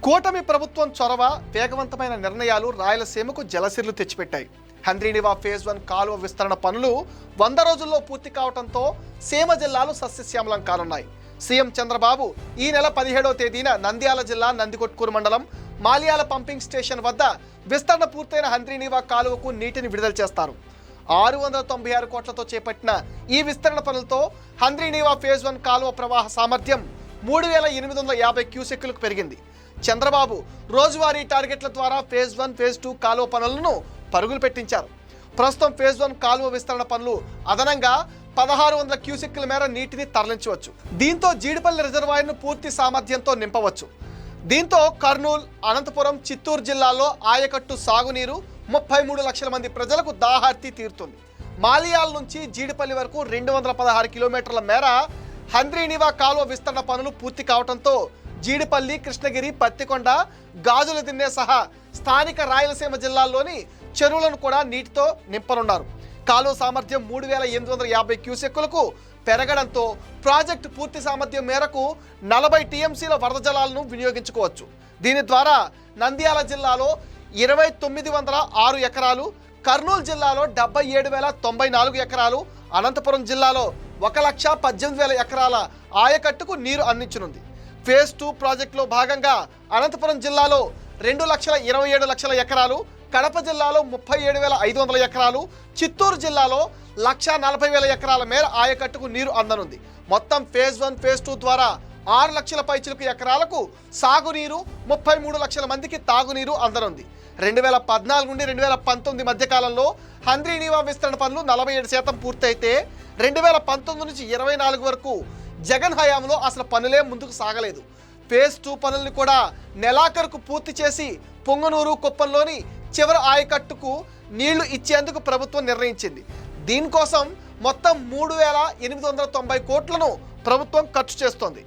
కూటమి ప్రభుత్వం చొరవ, వేగవంతమైన నిర్ణయాలు రాయలసీమకు జలసిర్లు తెచ్చిపెట్టాయి. హంద్రీనివా ఫేజ్ 1 కాలువ విస్తరణ పనులు 100 రోజుల్లో పూర్తి కావడంతో సీమ జిల్లాలు సస్యశ్యామలం కానున్నాయి. సీఎం చంద్రబాబు ఈ నెల 17వ తేదీన నంద్యాల జిల్లా నందికొట్కూరు మండలం మాలియాల పంపింగ్ స్టేషన్ వద్ద విస్తరణ పూర్తయిన హంద్రీనివా కాలువకు నీటిని విడుదల చేస్తారు. 696 కోట్లతో చేపట్టిన ఈ విస్తరణ పనులతో హంద్రీనివా ఫేజ్ 1 కాలువ ప్రవాహ సామర్థ్యం 3850 క్యూసెక్కులకు పెరిగింది. చంద్రబాబు రోజువారీ టార్గెట్ల ద్వారా ఫేజ్ 1, ఫేజ్ 2 కాలువ పనులను పరుగులు పెట్టించారు. ప్రస్తుతం ఫేజ్ 1 కాలువ విస్తరణ పనులు అదనంగా 1600 క్యూసెక్కుల మేర నీటిని తరలించవచ్చు. దీంతో జీడిపల్లి రిజర్వాయర్ను పూర్తి సామర్థ్యంతో నింపవచ్చు. దీంతో కర్నూలు, అనంతపురం, చిత్తూరు జిల్లాల్లో ఆయకట్టు సాగునీరు 33 లక్షల మంది ప్రజలకు దాహార్తి తీరుతుంది. మాలియాల నుంచి జీడిపల్లి వరకు 216 కిలోమీటర్ల మేర హంద్రీనివా కాలువ విస్తరణ పనులు పూర్తి కావడంతో జీడిపల్లి, కృష్ణగిరి, పత్తికొండ, గాజుల దిన్నె సహా స్థానిక రాయలసీమ జిల్లాల్లోని చెరువులను కూడా నీటితో నింపనున్నారు. కాలువ సామర్థ్యం 3850 క్యూసెక్కులకు పెరగడంతో ప్రాజెక్టు పూర్తి సామర్థ్యం మేరకు 40 టీఎంసీల వరద జలాలను వినియోగించుకోవచ్చు. దీని ద్వారా నంద్యాల జిల్లాలో 2906 ఎకరాలు, కర్నూలు జిల్లాలో 77,094 ఎకరాలు, అనంతపురం జిల్లాలో 1,18,000 ఎకరాల ఆయకట్టుకు నీరు అందించనుంది. ఫేజ్ 2 ప్రాజెక్టులో భాగంగా అనంతపురం జిల్లాలో 2,27,00,000 ఎకరాలు, కడప జిల్లాలో 37,500 ఎకరాలు, చిత్తూరు జిల్లాలో 1,40,000 ఎకరాల మేర ఆయకట్టుకు నీరు అందనుంది. మొత్తం ఫేజ్ 1, ఫేజ్ 2 ద్వారా 6 లక్షల పైచిలకు ఎకరాలకు సాగునీరు, 33 లక్షల మందికి తాగునీరు అందనుంది. 2014 నుండి 2019 మధ్య కాలంలో హంద్రీనివా విస్తరణ పనులు 47% పూర్తయితే 2019 నుంచి 24 వరకు జగన్ హయాంలో అసలు పనులే ముందుకు సాగలేదు. ఫేజ్ 2 పనుల్ని కూడా నెలాఖరుకు పూర్తి చేసి పొంగనూరు, కుప్పంలోని చివరి ఆయకట్టుకు నీళ్లు ఇచ్చేందుకు ప్రభుత్వం నిర్ణయించింది. దీనికోసం మొత్తం 3,890 కోట్లను ప్రభుత్వం ఖర్చు చేస్తోంది.